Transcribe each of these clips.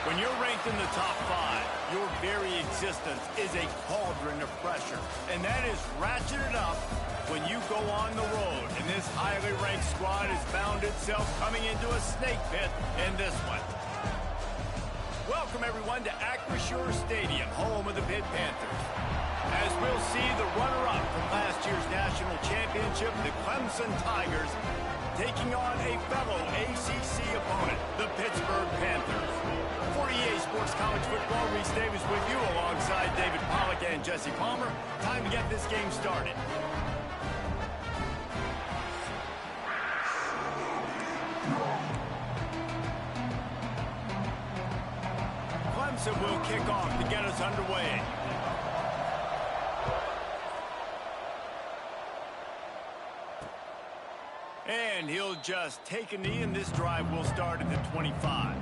When you're ranked in the top 5, your very existence is a cauldron of pressure. And that is ratcheted up when you go on the road. And this highly ranked squad has found itself coming into a snake pit in this one. Welcome, everyone, to Acrisure Stadium, home of the Pitt Panthers. As we'll see the runner-up from last year's national championship, the Clemson Tigers, taking on a fellow ACC opponent, the Pittsburgh Panthers. For EA Sports College Football, Reese Davis with you alongside David Pollack and Jesse Palmer. Time to get this game started. Clemson will kick off to get us underway. And he'll just take a knee, and this drive will start at the 25.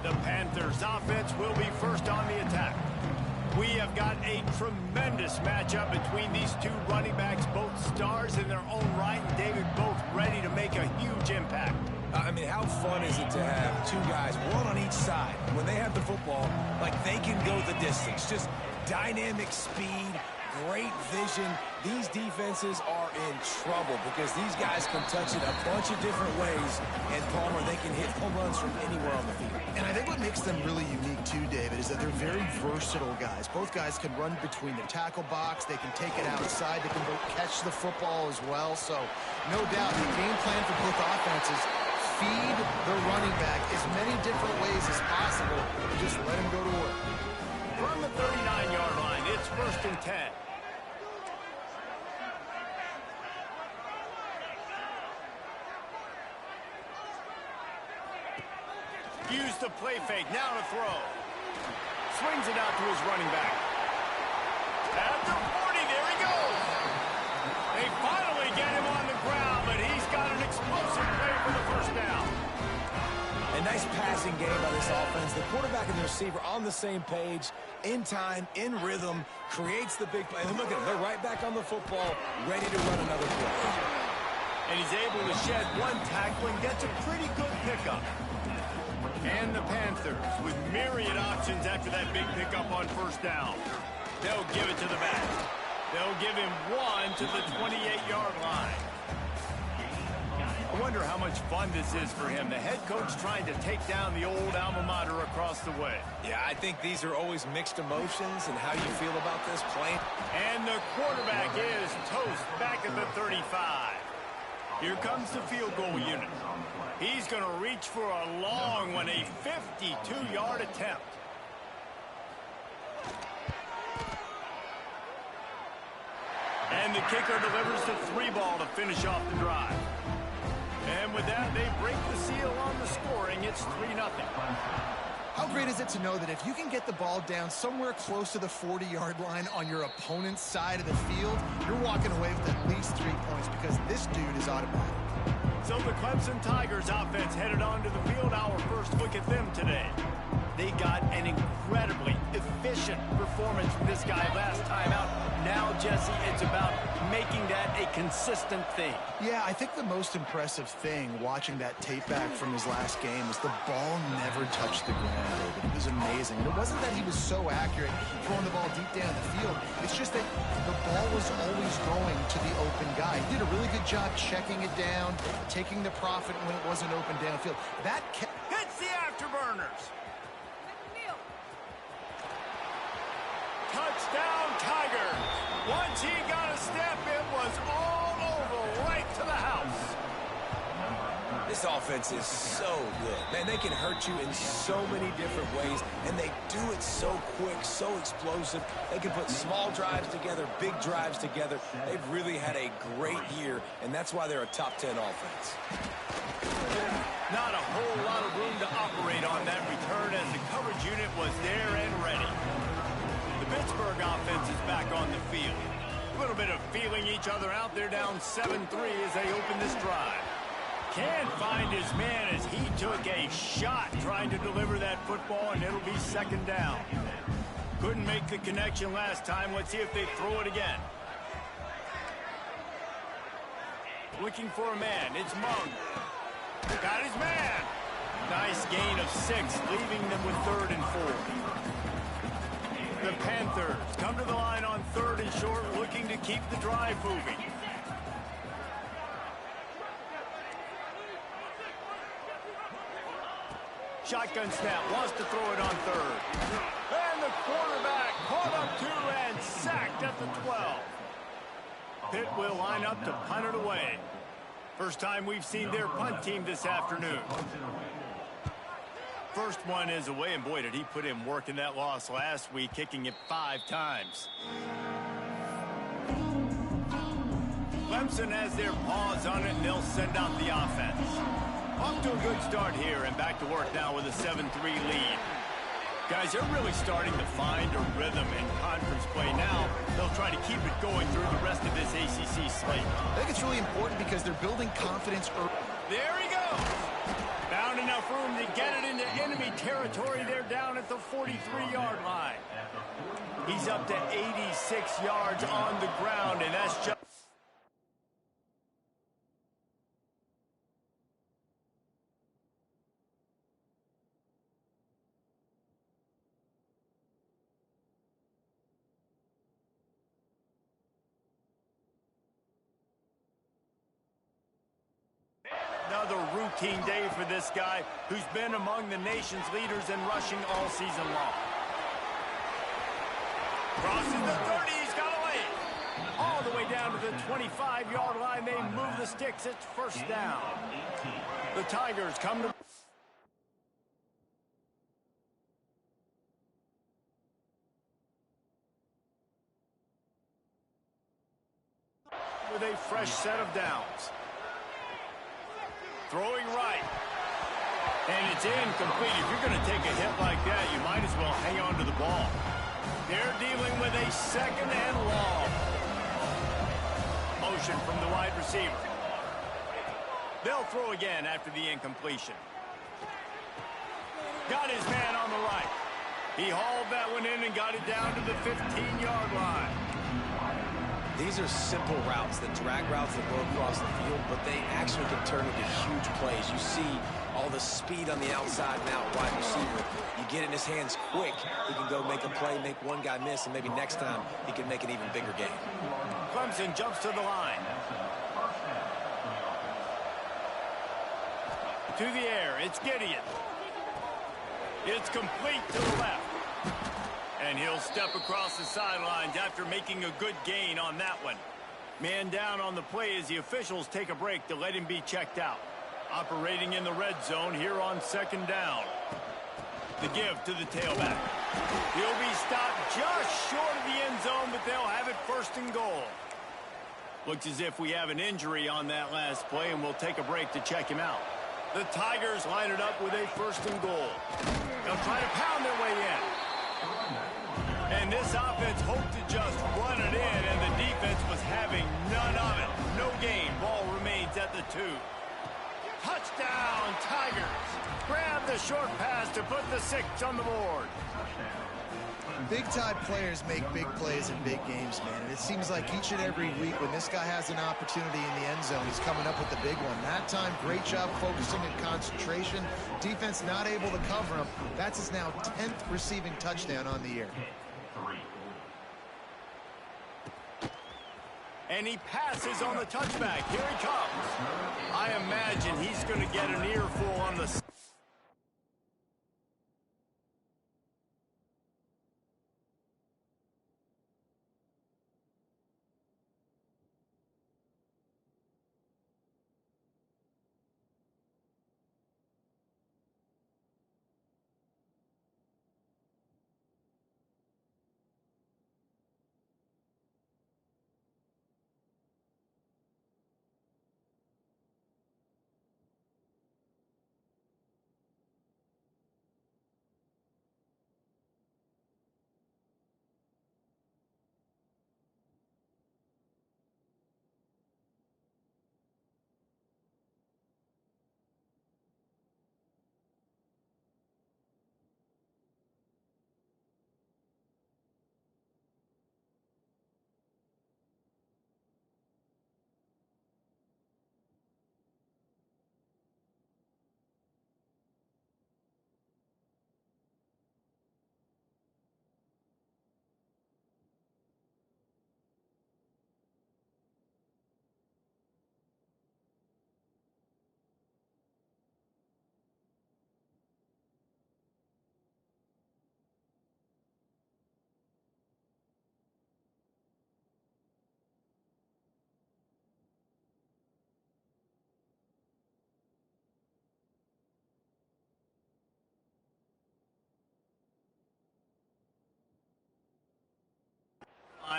The Panthers offense will be first on the attack. We have got a tremendous matchup between these two running backs, both stars in their own right, and David, both ready to make a huge impact. I mean, how fun is it to have two guys, one on each side, when they have the football, like they can go the distance. Just dynamic speed, great vision. These defenses are in trouble because these guys can touch it a bunch of different ways, and Palmer, they can hit home runs from anywhere on the field. And I think what makes them really unique too, David, is that they're very versatile guys. Both guys can run between the tackle box, they can take it outside, they can both catch the football as well. So no doubt the game plan for both offenses, feed the running back as many different ways as possible. Just let him go to work. From the 39-yard line, it's 1st and 10. Use the play fake, now to throw. Swings it out to his running back. At the 40, there he goes. They finally get him on the ground, but he's got an explosive play for the first down. A nice passing game by this offense. The quarterback and the receiver on the same page, in time, in rhythm, creates the big play. And look at them, they're right back on the football, ready to run another play. And he's able to shed one tackle and gets a pretty good pickup. And the Panthers with myriad options after that big pickup on first down. They'll give it to the back. They'll give him one to the 28-yard line. I wonder how much fun this is for him. The head coach trying to take down the old alma mater across the way. Yeah, I think these are always mixed emotions and how you feel about this play. And the quarterback is toast back at the 35. Here comes the field goal unit. He's going to reach for a long one, a 52-yard attempt. And the kicker delivers the 3-ball to finish off the drive. And with that, they break the seal on the scoring. It's 3-0. How great is it to know that if you can get the ball down somewhere close to the 40-yard line on your opponent's side of the field, you're walking away with at least 3 points because this dude is automatic. So the Clemson Tigers offense headed onto the field. Our first look at them today. They got an incredibly efficient performance from this guy last time out. Now, Jesse, it's about making that a consistent thing. Yeah, I think the most impressive thing watching that tape back from his last game is the ball never touched the ground, David. It was amazing. And it wasn't that he was so accurate throwing the ball deep down the field. It's just that the ball was always going to the open guy. He did a really good job checking it down, taking the profit when it wasn't open downfield. That hits the afterburners. Touchdown, Tigers. Once he got a step, it was all over, right to the house. This offense is so good. Man, they can hurt you in so many different ways, and they do it so quick, so explosive. They can put small drives together, big drives together. They've really had a great year, and that's why they're a top 10 offense. Not a whole lot of room to operate on that return as the coverage unit was there and ready. The Pittsburgh offense is back on the field. A little bit of feeling each other out. They're down 7-3 as they open this drive. Can't find his man as he took a shot trying to deliver that football, and it'll be 2nd down. Couldn't make the connection last time. Let's see if they throw it again. Looking for a man. It's Monk. Got his man. Nice gain of 6, leaving them with 3rd and 4. The Panthers come to the line on 3rd and short, looking to keep the drive moving. Shotgun snap, wants to throw it on 3rd. And the quarterback caught up to and sacked at the 12. Pitt will line up to punt it away. First time we've seen their punt team this afternoon. First one is away, and boy, did he put in work in that loss last week, kicking it 5 times. Clemson has their paws on it, and they'll send out the offense. Off to a good start here, and back to work now with a 7-3 lead. Guys, they're really starting to find a rhythm in conference play now. They'll try to keep it going through the rest of this ACC slate. I think it's really important because they're building confidence early. There he goes. Found enough room to get it into enemy territory. They're down at the 43-yard line. He's up to 86 yards on the ground, and that's just... Another routine day for this guy who's been among the nation's leaders in rushing all season long. Crosses the 30, he's got away. All the way down to the 25-yard line. They move the sticks. It's 1st down. The Tigers come to... with a fresh set of downs. Throwing right. And it's incomplete. If you're going to take a hit like that, you might as well hang on to the ball. They're dealing with a 2nd and long. Motion from the wide receiver. They'll throw again after the incompletion. Got his man on the right. He hauled that one in and got it down to the 15-yard line. These are simple routes, the drag routes that go across the field, but they actually can turn into huge plays. You see all the speed on the outside now, wide receiver. You get in his hands quick, he can go make a play, make one guy miss, and maybe next time he can make an even bigger game. Clemson jumps to the line. To the air, it's Gideon. It's complete to the left. And he'll step across the sidelines after making a good gain on that one. Man down on the play as the officials take a break to let him be checked out. Operating in the red zone here on 2nd down. The give to the tailback. He'll be stopped just short of the end zone, but they'll have it 1st and goal. Looks as if we have an injury on that last play, and we'll take a break to check him out. The Tigers line it up with a 1st and goal. They'll try to pound their way in. And this offense hoped to just run it in, and the defense was having none of it. No gain. Ball remains at the 2. Touchdown, Tigers. Grab the short pass to put the 6 on the board. Big-time players make big plays in big games, man. And it seems like each and every week when this guy has an opportunity in the end zone, he's coming up with the big one. That time, great job focusing and concentration. Defense not able to cover him. That's his now 10th receiving touchdown on the year. And he passes on the touchback. Here he comes. I imagine he's going to get an earful on the...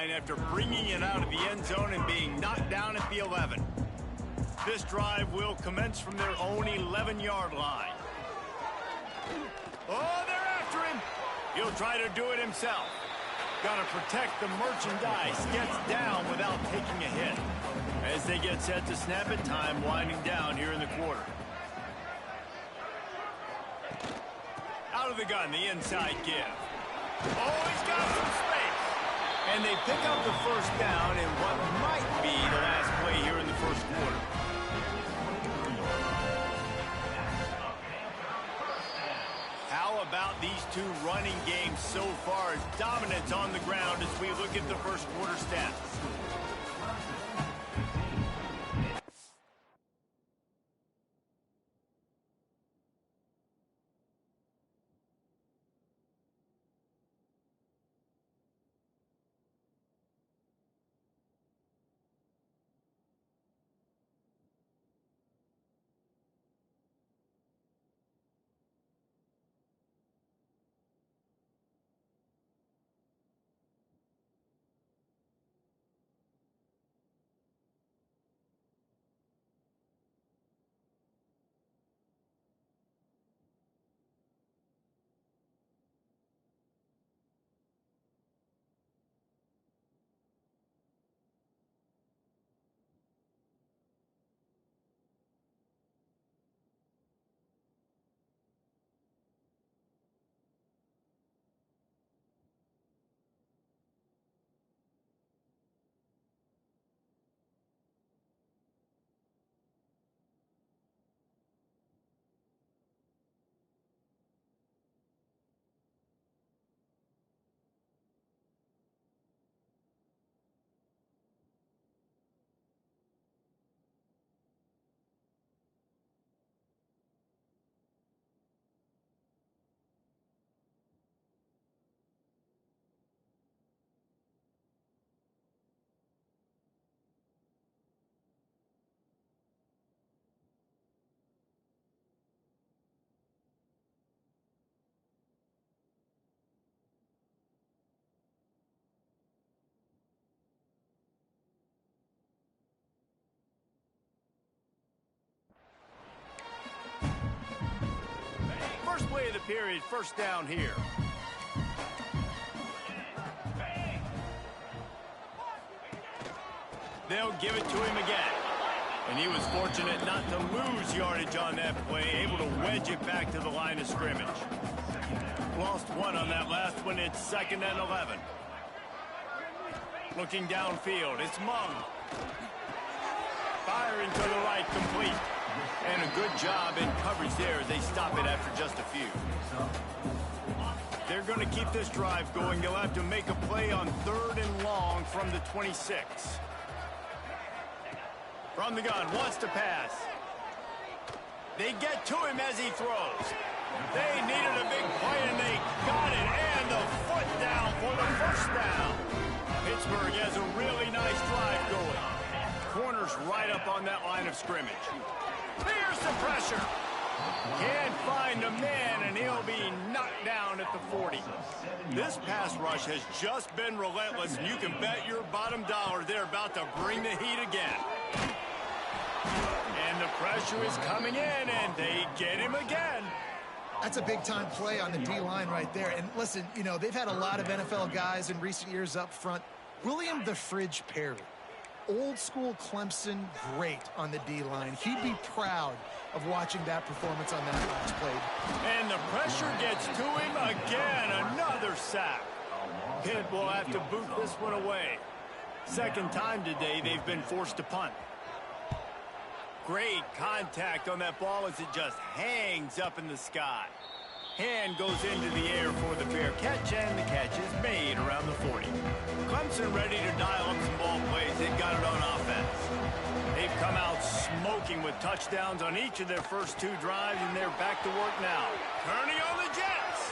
line after bringing it out of the end zone and being knocked down at the 11. This drive will commence from their own 11-yard line. Oh, they're after him. He'll try to do it himself. Got to protect the merchandise. Gets down without taking a hit. As they get set to snap it, time winding down here in the quarter. Out of the gun, the inside give. Oh, he's got some space. And they pick up the first down in what might be the last play here in the first quarter. How about these two running games so far? Dominance on the ground as we look at the first quarter stats. First play of the period, first down here. They'll give it to him again. And he was fortunate not to lose yardage on that play, able to wedge it back to the line of scrimmage. Lost one on that last one. It's 2nd and 11. Looking downfield, it's Mung. Firing to the right, complete. And a good job in coverage there as they stop it after just a few. They're going to keep this drive going. They'll have to make a play on 3rd and long from the 26. From the gun, wants to pass. They get to him as he throws. They needed a big play, and they got it. And the foot down for the first down. Pittsburgh has a really nice drive going. Corners right up on that line of scrimmage. Here's the pressure. Can't find a man, and he'll be knocked down at the 40. This pass rush has just been relentless, and you can bet your bottom dollar they're about to bring the heat again. And the pressure is coming in, and they get him again. That's a big-time play on the D-line right there. And listen, you know, they've had a lot of NFL guys in recent years up front. William the Fridge Perry, old-school Clemson great on the D-line. He'd be proud of watching that performance on that last play. And the pressure gets to him again. Another sack. Pitt will have to boot this one away. Second time today they've been forced to punt. Great contact on that ball as it just hangs up in the sky. Hand goes into the air for the fair catch, and the catch is made around the 40. Clemson ready to dial up some ball plays. They've got it on offense. They've come out smoking with touchdowns on each of their first 2 drives, and they're back to work now. Turning on the Jets.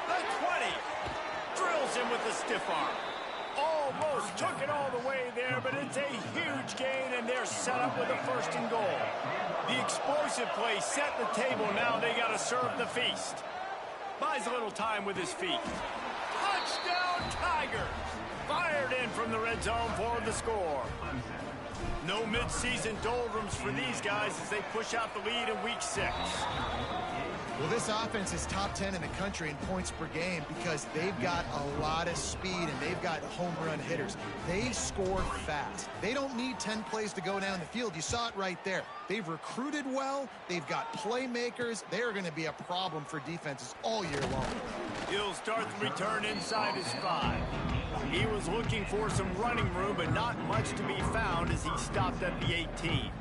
The 20. Drills him with the stiff arm. Almost took it all the way there, but it's a huge gain, and they're set up with a 1st and goal. The explosive play set the table. Now they got to serve the feast. Buys a little time with his feet. Touchdown, Tigers! Fired in from the red zone for the score. No mid-season doldrums for these guys as they push out the lead in week 6. Well, this offense is top 10 in the country in points per game because they've got a lot of speed and they've got home run hitters. They score fast. They don't need 10 plays to go down the field. You saw it right there. They've recruited well. They've got playmakers. They're going to be a problem for defenses all year long. He'll start the return inside his 5. He was looking for some running room, but not much to be found as he stopped at the 18.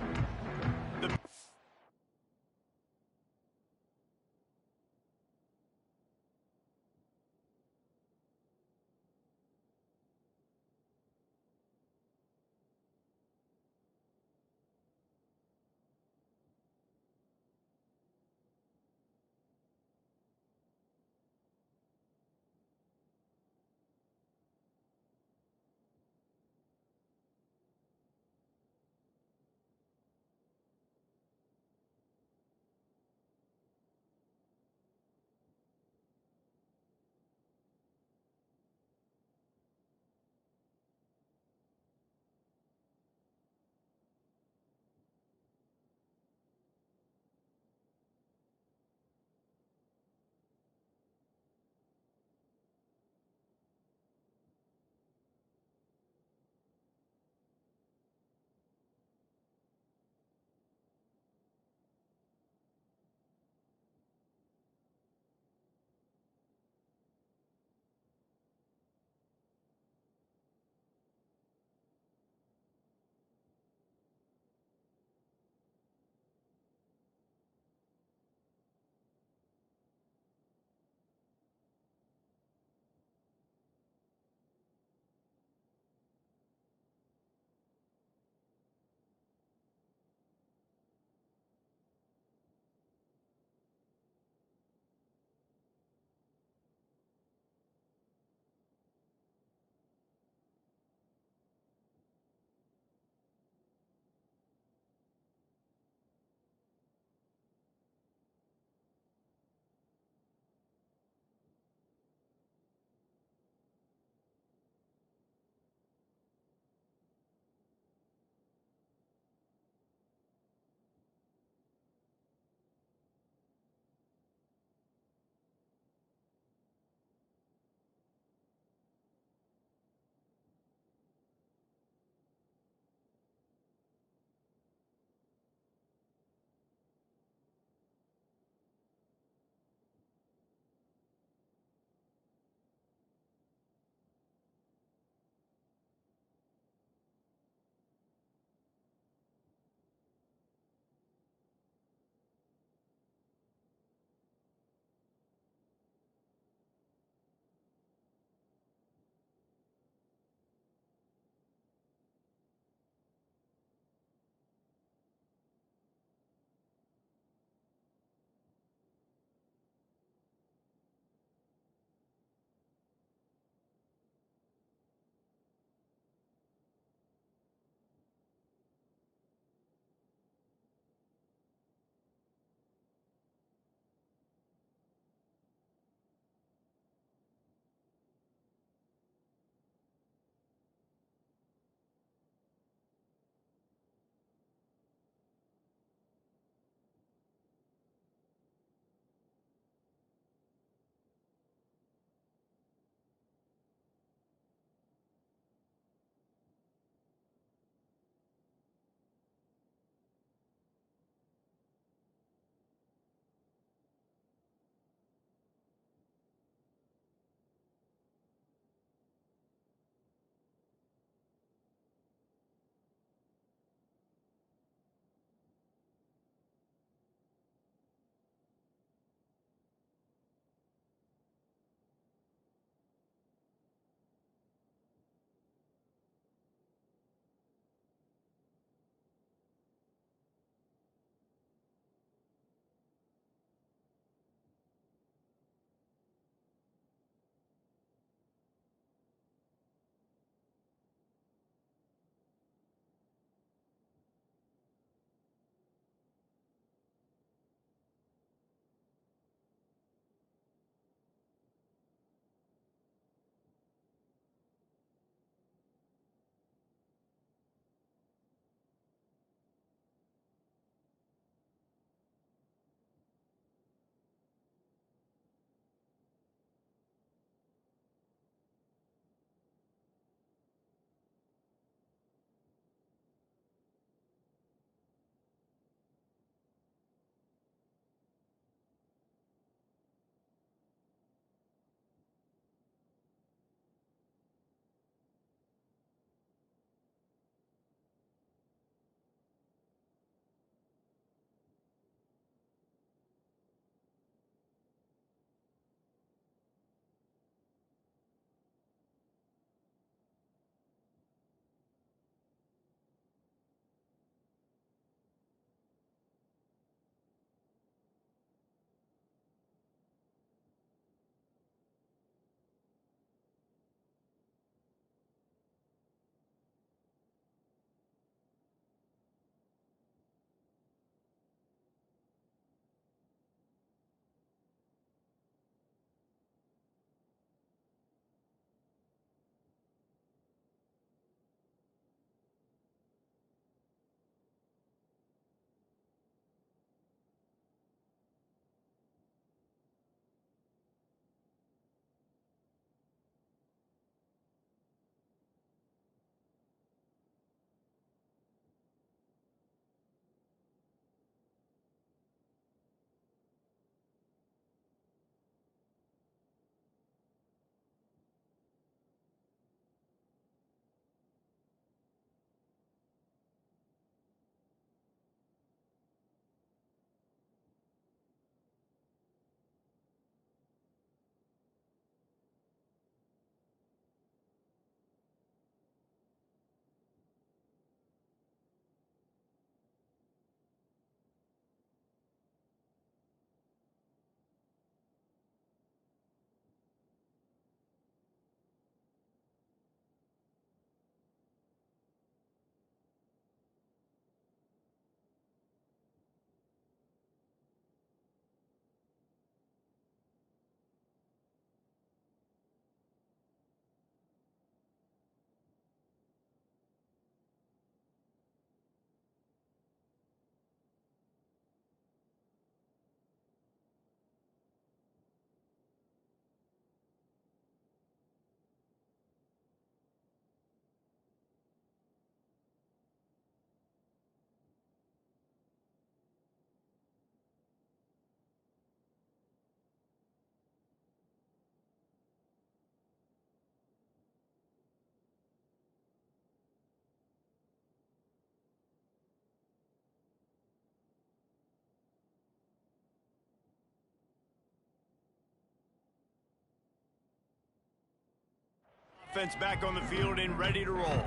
offense back on the field and ready to roll.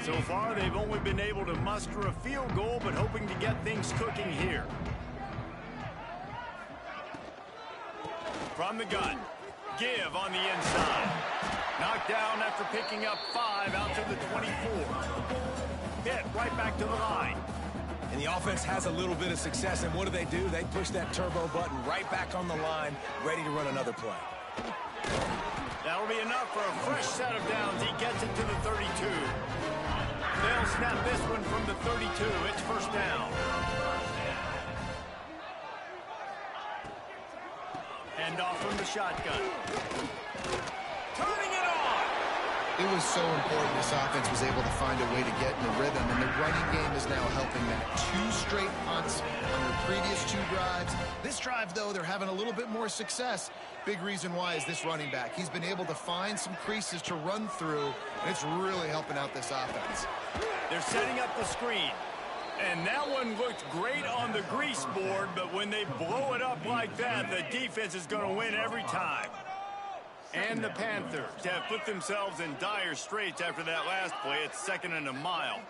So far, they've only been able to muster a field goal, but hoping to get things cooking here. From the gun, give on the inside. Knocked down after picking up 5 out to the 24. Hit right back to the line. And the offense has a little bit of success, and what do? They push that turbo button right back on the line, ready to run another play. That'll be enough for a fresh set of downs. He gets it to the 32. They'll snap this one from the 32. It's first down. Hand off from the shotgun. Turning it on. It was so important this offense was able to find a way to get in a rhythm, and the running game is now helping that. 2 straight punts on their previous 2 drives. This drive, though, they're having a little bit more success. Big reason why is this running back. He's been able to find some creases to run through, and it's really helping out this offense. They're setting up the screen. And that one looked great on the grease board, but when they blow it up like that, the defense is going to win every time. And the Panthers have put themselves in dire straits after that last play. It's 2nd and a mile.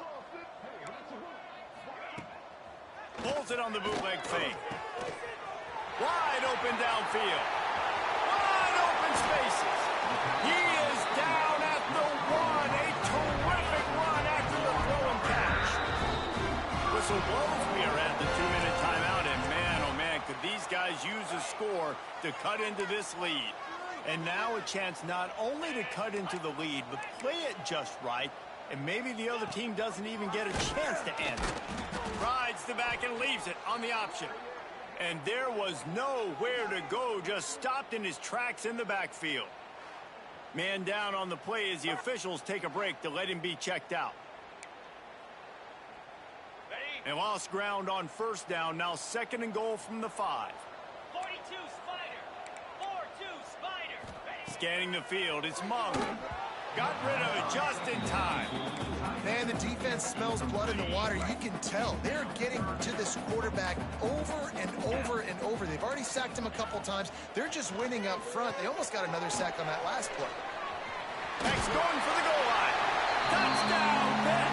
Pulls it on the bootleg fake. Wide open downfield. Wide open spaces. He is down at the 1. A terrific run after the throw and catch. Whistle blows. We are at the 2-minute timeout, and man, oh man, could these guys use a score to cut into this lead. And now a chance not only to cut into the lead, but play it just right, and maybe the other team doesn't even get a chance to answer. Rides the back and leaves it on the option. And there was nowhere to go, just stopped in his tracks in the backfield. Man down on the play as the officials take a break to let him be checked out. They lost ground on first down, now 2nd and goal from the 5. 42 Spider. 4-2 Spider. Scanning the field, it's Mung. Got rid of it just in time. Man, the defense smells blood in the water. You can tell. They're getting to this quarterback over and over and over. They've already sacked him a couple times. They're just winning up front. They almost got another sack on that last play. Next going for the goal line. Touchdown, Pitt.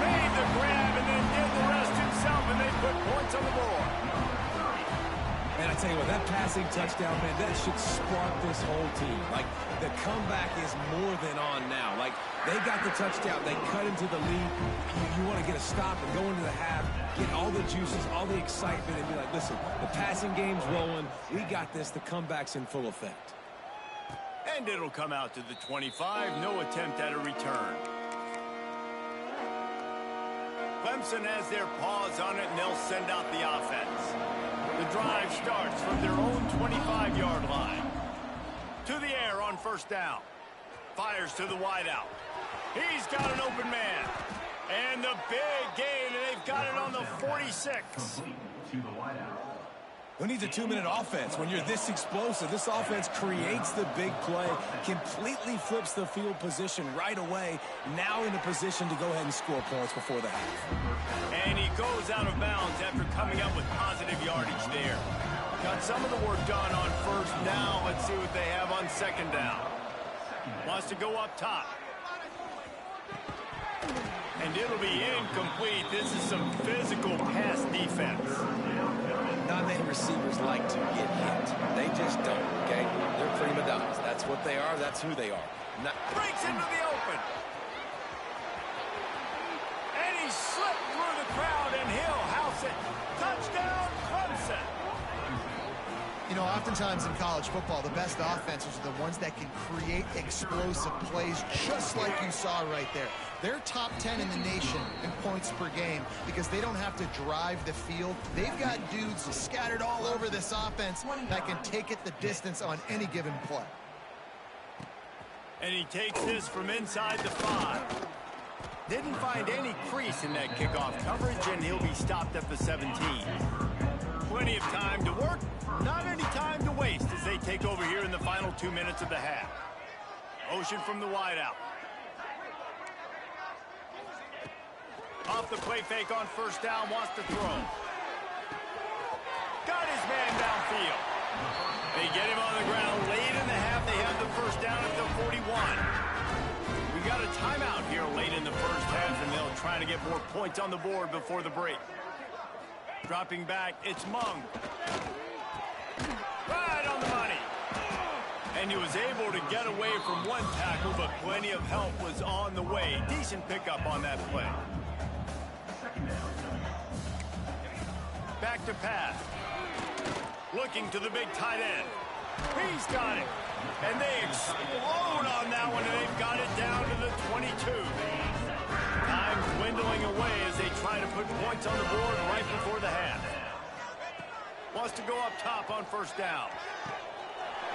Made the grab and then did the rest himself, and they put points on the board. Man, I tell you what, that passing touchdown, man, that should spark this whole team. Like, the comeback is more than on now. Like, they got the touchdown. They cut into the lead. You want to get a stop and go into the half, get all the juices, all the excitement, and be like, listen, the passing game's rolling. We got this. The comeback's in full effect. And it'll come out to the 25. No attempt at a return. Clemson has their paws on it, and they'll send out the offense. The drive starts from their own 25-yard line. To the air on first down. Fires to the wideout. He's got an open man. And the big gain, and they've got it on the 46. Who needs a 2-minute offense when you're this explosive? This offense creates the big play, completely flips the field position right away, now in a position to go ahead and score points before the half. And he goes out of bounds after coming up with positive yardage there. Got some of the work done on first. Now let's see what they have on 2nd down. Wants to go up top. And it'll be incomplete. This is some physical pass defense. Not many receivers like to get hit. They just don't, okay? They're prima donnas. That's what they are. That's who they are. Breaks into the open. And he slipped through the crowd, and he'll house it. Touchdown, Clemson. You know, oftentimes in college football, the best offenses are the ones that can create explosive plays, just like you saw right there. They're top 10 in the nation in points per game because they don't have to drive the field. They've got dudes scattered all over this offense that can take it the distance on any given play. And he takes this from inside the 5. Didn't find any crease in that kickoff coverage, and he'll be stopped at the 17. Plenty of time to work, not any time to waste as they take over here in the final 2 minutes of the half. Motion from the wideout. Off the play fake on first down, wants to throw. Got his man downfield. They get him on the ground late in the half. They have the first down at the 41. here late in the first half, and they'll try to get more points on the board before the break. Dropping back, it's Mung. Right on the money. And he was able to get away from one tackle, but plenty of help was on the way. Decent pickup on that play. Back to pass. Looking to the big tight end. He's got it. And they explode on that one, and they've got it down to the 22. Time dwindling away as they try to put points on the board right before the half. Wants to go up top on first down.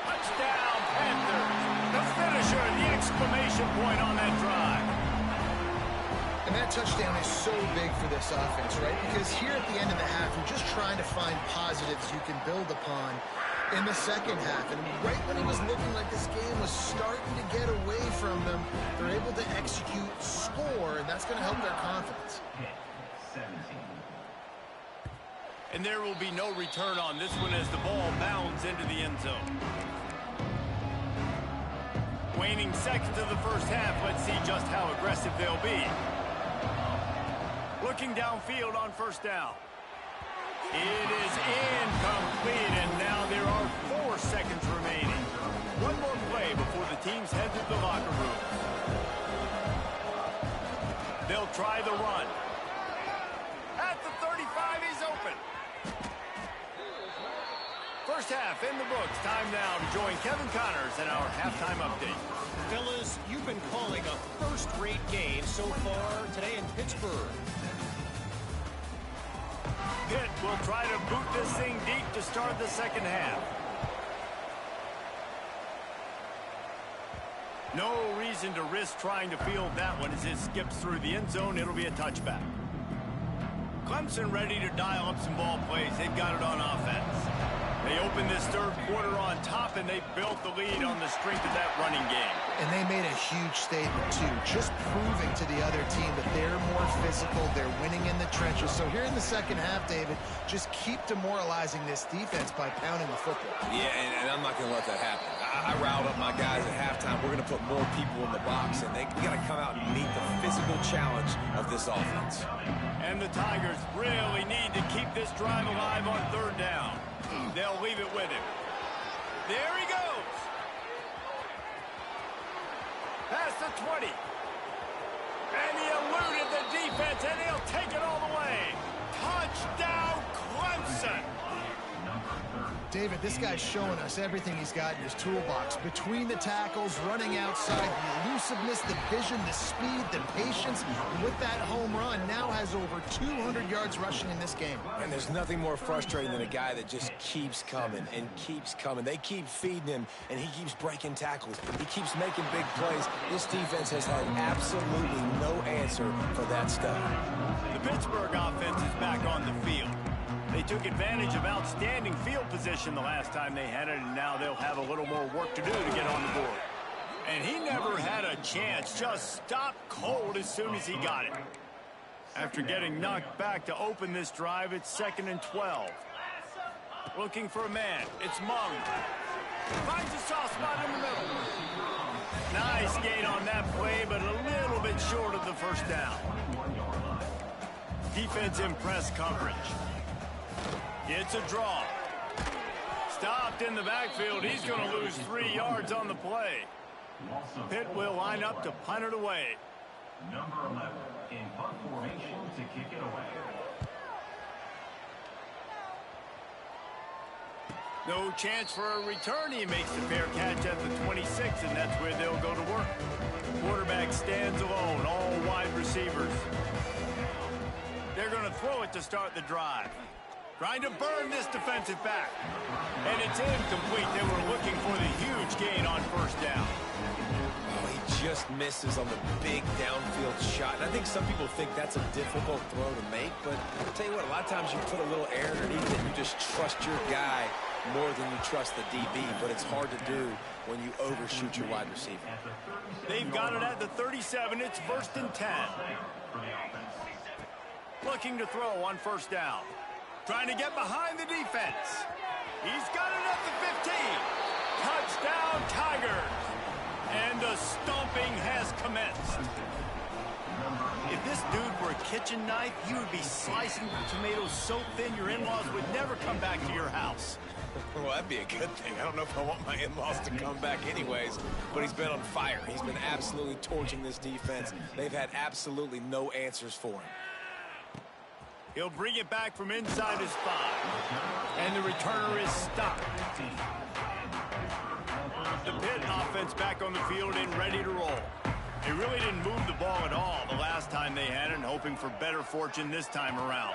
Touchdown, Panthers. The finisher, the exclamation point on that drive. And that touchdown is so big for this offense, right? Because here at the end of the half, you're just trying to find positives you can build upon in the second half. And right when it was looking like this game was starting to get away from them, they're able to execute, score, and that's going to help their confidence. And there will be no return on this one as the ball bounds into the end zone. Waning seconds of the first half, let's see just how aggressive they'll be. Looking downfield on first down. It is incomplete, and now there are 4 seconds remaining. One more play before the teams head to the locker room. They'll try the run. At the 35, he's open. First half in the books. Time now to join Kevin Connors in our halftime update. Fellas, you've been calling a first-rate game so far today in Pittsburgh. Pitt will try to boot this thing deep to start the second half. No reason to risk trying to field that one as it skips through the end zone. It'll be a touchback. Clemson ready to dial up some ball plays. They've got it on offense. They opened this third quarter on top, and they built the lead on the strength of that running game. And they made a huge statement, too, just proving to the other team that they're more physical, they're winning in the trenches. So here in the second half, David, just keep demoralizing this defense by pounding the football. Yeah, and I'm not going to let that happen. I riled up my guys at halftime. We're going to put more people in the box, and we got to come out and meet the physical challenge of this offense. And the Tigers really need to keep this drive alive on third down. They'll leave it with him. There he goes. Past the 20. And he eluded the defense, and he'll take it all the way. Touchdown, Clemson. David, this guy's showing us everything he's got in his toolbox. Between the tackles, running outside, the elusiveness, the vision, the speed, the patience. And with that home run, now has over 200 yards rushing in this game. And there's nothing more frustrating than a guy that just keeps coming and keeps coming. They keep feeding him, and he keeps breaking tackles. He keeps making big plays. This defense has had absolutely no answer for that stuff. The Pittsburgh offense is back on the field. They took advantage of outstanding field position the last time they had it, and now they'll have a little more work to do to get on the board. And he never had a chance, just stopped cold as soon as he got it. After getting knocked back to open this drive, it's 2nd and 12. Looking for a man, it's Mung. Finds a soft spot in the middle. Nice gain on that play, but a little bit short of the first down. Defense in press coverage. It's a draw. Stopped in the backfield. He's going to lose 3 yards on the play. Pitt will line up to punt it away. Number 11 in punt formation to kick it away. No chance for a return. He makes the fair catch at the 26, and that's where they'll go to work. Quarterback stands alone, all wide receivers. They're going to throw it to start the drive. Trying to burn this defensive back. And it's incomplete. They were looking for the huge gain on first down. Oh, he just misses on the big downfield shot. And I think some people think that's a difficult throw to make, but I'll tell you what, a lot of times you put a little air underneath it and you just trust your guy more than you trust the DB, but it's hard to do when you overshoot your wide receiver. They've got it at the 37. It's 1st and 10. Looking to throw on first down. Trying to get behind the defense. He's got it at the 15. Touchdown, Tigers. And the stomping has commenced. kitchen knife, you would be slicing the tomatoes so thin your in-laws would never come back to your house. Well, that'd be a good thing. I don't know if I want my in-laws to come back anyways, but he's been on fire. He's been absolutely torching this defense. They've had absolutely no answers for him. He'll bring it back from inside his 5. And the returner is stopped. The Pitt offense back on the field and ready to roll. They really didn't move the ball at all the last time they had it, hoping for better fortune this time around.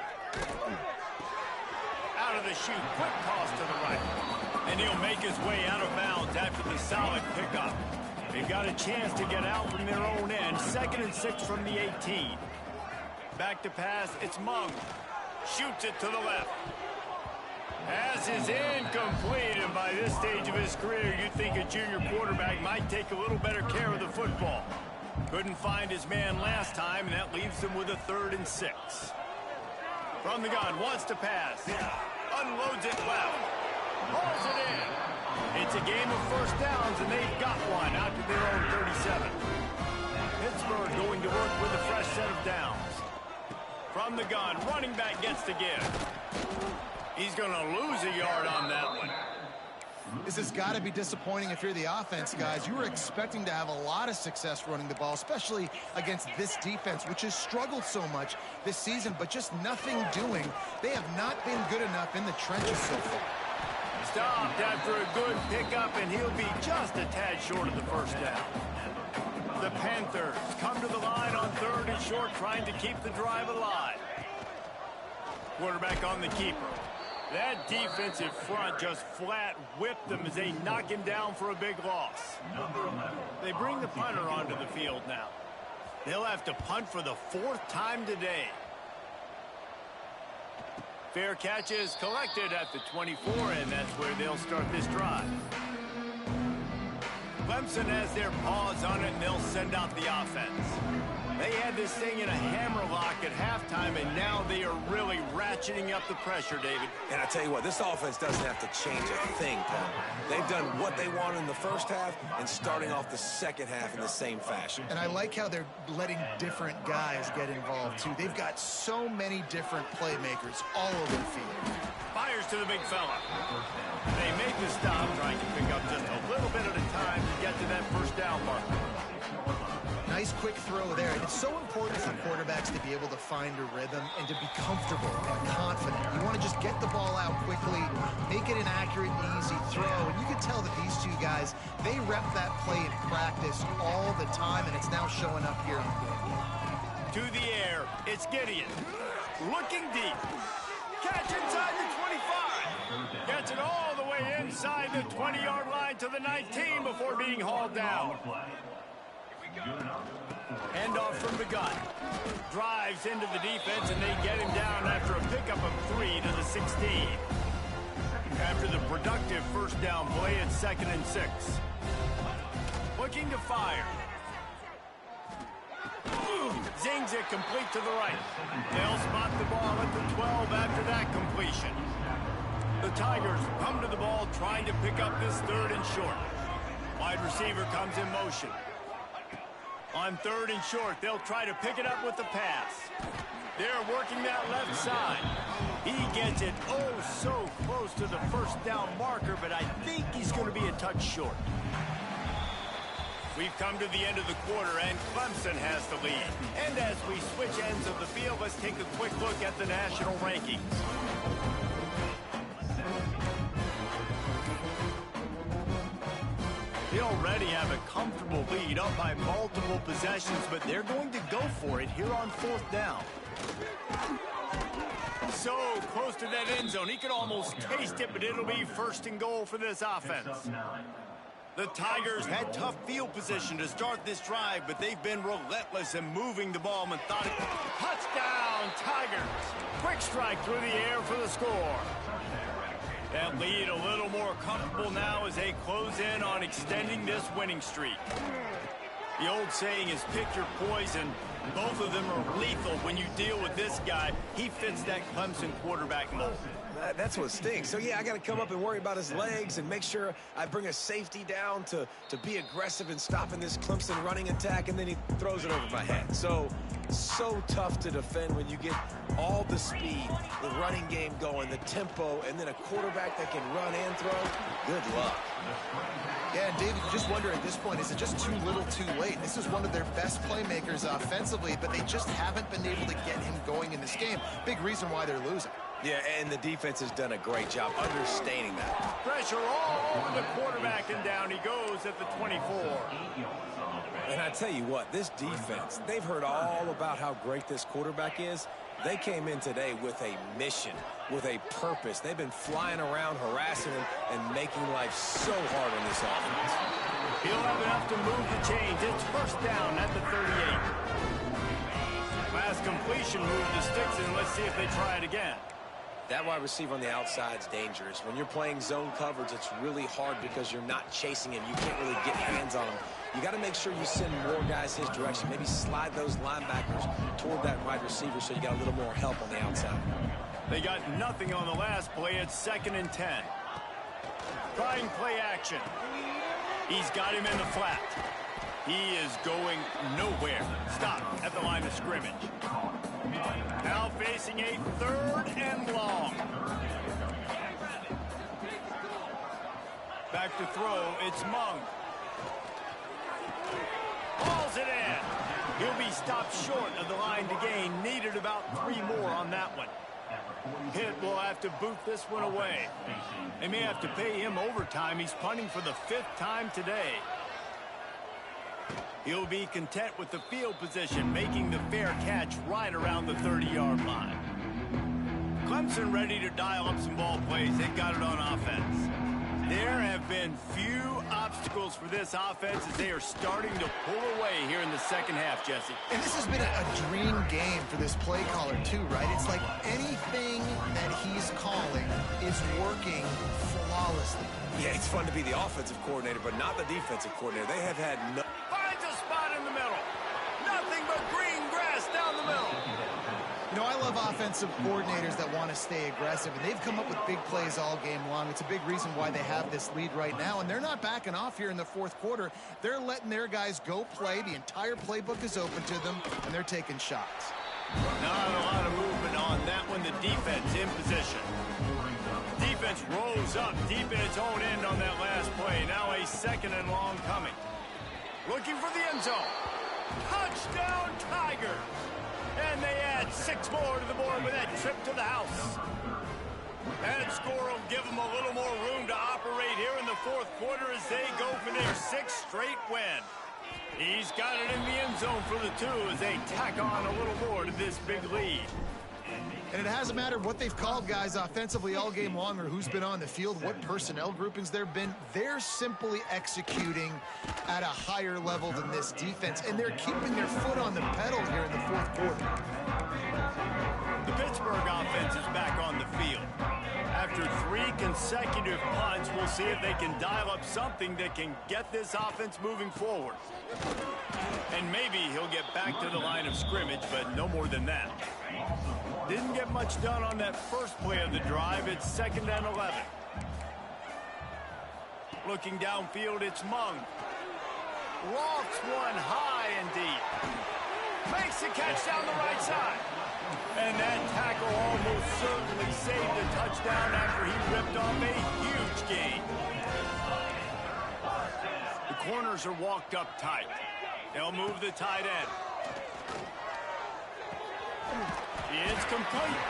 Out of the chute, quick toss to the right. And he'll make his way out of bounds after the solid pickup. They've got a chance to get out from their own end. 2nd and 6 from the 18. Back to pass, it's Mung. Shoots it to the left. Pass is incomplete, and by this stage of his career, you'd think a junior quarterback might take a little better care of the football. Couldn't find his man last time, and that leaves him with a 3rd and 6. From the gun, wants to pass. Unloads it left. Hauls it in. It's a game of first downs, and they've got one out to their own 37. Pittsburgh going to work with a fresh set of downs. From the gun, running back gets to give. He's going to lose a yard on that one. This has got to be disappointing if you're the offense, guys. You were expecting to have a lot of success running the ball, especially against this defense, which has struggled so much this season, but just nothing doing. They have not been good enough in the trenches so far. Stopped after a good pickup, and he'll be just a tad short of the first down. The Panthers come to the line on 3rd and short, trying to keep the drive alive. Quarterback on the keeper. That defensive front just flat whipped them as they knock him down for a big loss. They bring the punter onto the field now. They'll have to punt for the 4th time today. Fair catch is collected at the 24, and that's where they'll start this drive. Clemson has their paws on it, and they'll send out the offense. They had this thing in a hammerlock at halftime, and now they are really ratcheting up the pressure, David. And I tell you what, this offense doesn't have to change a thing, Paul. They've done what they wanted in the first half and starting off the second half in the same fashion. And I like how they're letting different guys get involved, too. They've got so many different playmakers all over the field. Fires to the big fella. They make the stop, trying to pick up just a little bit at a time to get to that first down mark. Nice quick throw there. And it's so important for quarterbacks to be able to find a rhythm and to be comfortable and confident. You want to just get the ball out quickly, make it an accurate, easy throw. And you can tell that these two guys, they rep that play in practice all the time, and it's now showing up here in the game. To the air, it's Gideon. Looking deep. Catch inside the 25. Gets it all the way inside the 20-yard line to the 19 before being hauled down. Handoff from the gun. Drives into the defense, and they get him down after a pickup of 3 to the 16. After the productive first down play, it's 2nd and 6. Looking to fire. Zings it complete to the right. They'll spot the ball at the 12 after that completion. The Tigers come to the ball trying to pick up this 3rd and short. Wide receiver comes in motion. On 3rd and short, they'll try to pick it up with the pass. They're working that left side. He gets it oh so close to the first down marker, but I think he's going to be a touch short. We've come to the end of the quarter, and Clemson has the lead. And as we switch ends of the field, let's take a quick look at the national rankings. They already have a comfortable lead up by multiple possessions, but they're going to go for it here on 4th down. So close to that end zone, he could almost taste it, but it'll be 1st and goal for this offense. The Tigers had tough field position to start this drive, but they've been relentless in moving the ball methodically. Touchdown, Tigers! Quick strike through the air for the score. That lead a little more comfortable now as they close in on extending this winning streak. The old saying is pick your poison. Both of them are lethal when you deal with this guy. He fits that Clemson quarterback mold. That's what stinks. So, yeah, I got to come up and worry about his legs and make sure I bring a safety down to be aggressive in stopping this Clemson running attack, and then he throws it over my head. So So tough to defend when you get all the speed, the running game going, the tempo, and then a quarterback that can run and throw. Good luck. Yeah, and David, you just wonder at this point, is it just too little too late? This is one of their best playmakers offensively, but they just haven't been able to get him going in this game. Big reason why they're losing. Yeah, and the defense has done a great job understanding that. Pressure all over the quarterback, and down he goes at the 24. And I tell you what, this defense, they've heard all about how great this quarterback is. They came in today with a mission, with a purpose. They've been flying around, harassing him, and making life so hard on this offense. He'll have enough to move the chains. It's first down at the 38. Last completion moved the sticks, and let's see if they try it again. That wide receiver on the outside is dangerous. When you're playing zone coverage, it's really hard because you're not chasing him. You can't really get hands on him. You got to make sure you send more guys his direction. Maybe slide those linebackers toward that wide receiver so you got a little more help on the outside. They got nothing on the last play. It's 2nd and 10. Trying play action. He's got him in the flat. He is going nowhere. Stop at the line of scrimmage. Now facing a 3rd and long. Back to throw. It's Mung. Hauls it in. He'll be stopped short of the line to gain. Needed about 3 more on that one. Pitt will have to boot this one away. They may have to pay him overtime. He's punting for the 5th time today. He'll be content with the field position, making the fair catch right around the 30-yard line. Clemson ready to dial up some ball plays. They've got it on offense. There have been few obstacles for this offense as they are starting to pull away here in the second half, Jesse. And this has been a dream game for this play caller, too, right? It's like anything that he's calling is working flawlessly. Yeah, it's fun to be the offensive coordinator, but not the defensive coordinator. They have had no... Finds a spot in the middle. Nothing but green grass down the middle. You know, I love offensive coordinators that want to stay aggressive, and they've come up with big plays all game long. It's a big reason why they have this lead right now, and they're not backing off here in the 4th quarter. They're letting their guys go play. The entire playbook is open to them, and they're taking shots. Not a lot of movement on that one. The defense in position. Defense rolls up deep in its own end on that last play. Now a 2nd and long coming. Looking for the end zone. Touchdown, Tiger. And they add 6 more to the board with that trip to the house. That score will give them a little more room to operate here in the 4th quarter as they go for their 6th straight win. He's got it in the end zone for the 2 as they tack on a little more to this big lead. And it hasn't mattered what they've called guys offensively all game long or who's been on the field, what personnel groupings there have been. They're simply executing at a higher level than this defense, and they're keeping their foot on the pedal here in the 4th quarter. The Pittsburgh offense is back on the field. After 3 consecutive punts, we'll see if they can dial up something that can get this offense moving forward. And maybe he'll get back to the line of scrimmage, but no more than that. Didn't get much done on that first play of the drive. It's 2nd and 11. Looking downfield, it's Mung. Lofts one high and deep. Makes the catch down the right side. And that tackle almost certainly saved a touchdown after he ripped off a huge gain. The corners are walked up tight. They'll move the tight end. It's complete.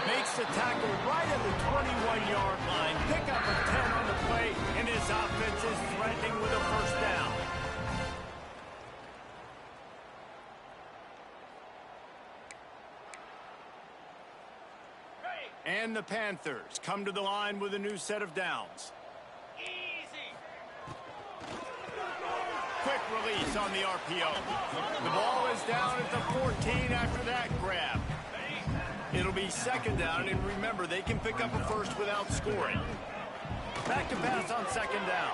Makes the tackle right at the 21-yard line. Pickup of 10 on the play, and his offense is threatening with a first down. And the Panthers come to the line with a new set of downs. Easy. Quick release on the RPO. The ball is down at the 14 after that grab. It'll be 2nd down, and remember, they can pick up a first without scoring. Back to pass on 2nd down.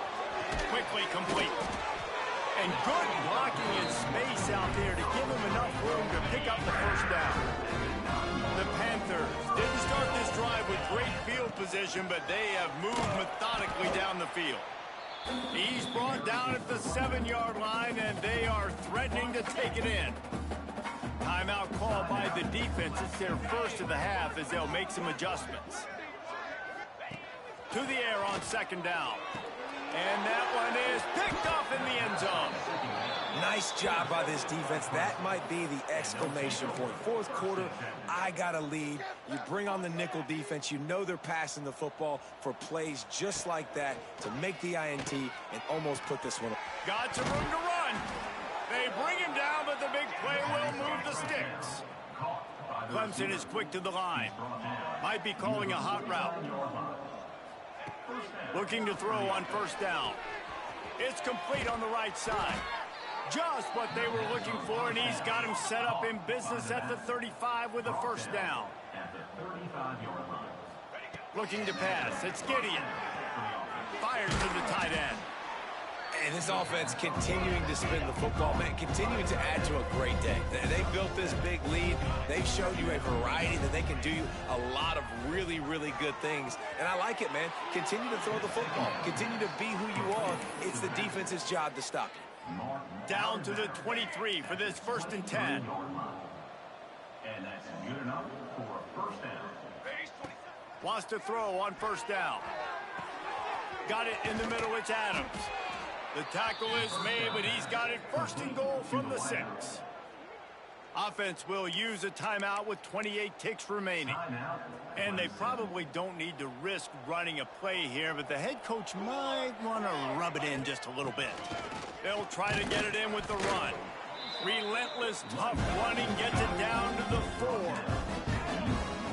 Quickly complete. And good blocking in space out there to give him enough room to pick up the first down. The Panthers didn't start this drive with great field position, but they have moved methodically down the field. He's brought down at the 7-yard line, and they are threatening to take it in. Time Timeout called by the defense. It's their first of the half as they'll make some adjustments. To the air on second down. And that one is picked off in the end zone. Nice job by this defense. That might be the exclamation point. Fourth quarter, I got a lead. You bring on the nickel defense. You know they're passing the football for plays just like that to make the INT and almost put this one up. Got some room to run. They bring him down, but the big play will move the sticks. Clemson is quick to the line. Might be calling a hot route. Looking to throw on first down. It's complete on the right side. Just what they were looking for, and he's got him set up in business at the 35 with a first down. Looking to pass. It's Gideon. Fires to the tight end. And this offense continuing to spin the football, man, continuing to add to a great day. They built this big lead. They've shown you a variety that they can do a lot of really, really good things. And I like it, man. Continue to throw the football. Continue to be who you are. It's the defense's job to stop you. Down to the 23 for this 1st and 10. And that's good enough for a first down. Wants to throw on first down. Got it in the middle. It's Adams. The tackle is made, but he's got it 1st and goal from the 6. Offense will use a timeout with 28 ticks remaining. And they probably don't need to risk running a play here, but the head coach might want to rub it in just a little bit. They'll try to get it in with the run. Relentless, tough running gets it down to the 4.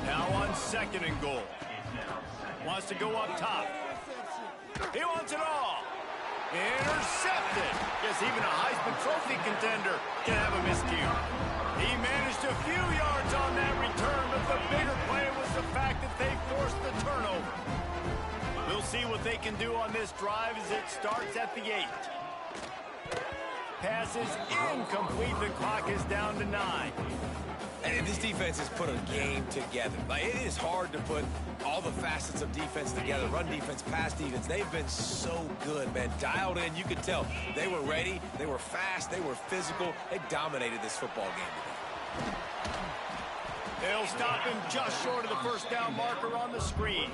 Now on 2nd and goal. Wants to go up top. He wants it all. Intercepted. Guess even a Heisman Trophy contender can have a miscue. He managed a few yards on that return, but the bigger play was the fact that they forced the turnover. We'll see what they can do on this drive as it starts at the 8. Pass is incomplete. The clock is down to 9. And this defense has put a game together. Like, it is hard to put all the facets of defense together. Run defense, pass defense. They've been so good, man. Dialed in. You could tell they were ready. They were fast. They were physical. They dominated this football game today. They'll stop him just short of the first down marker on the screen.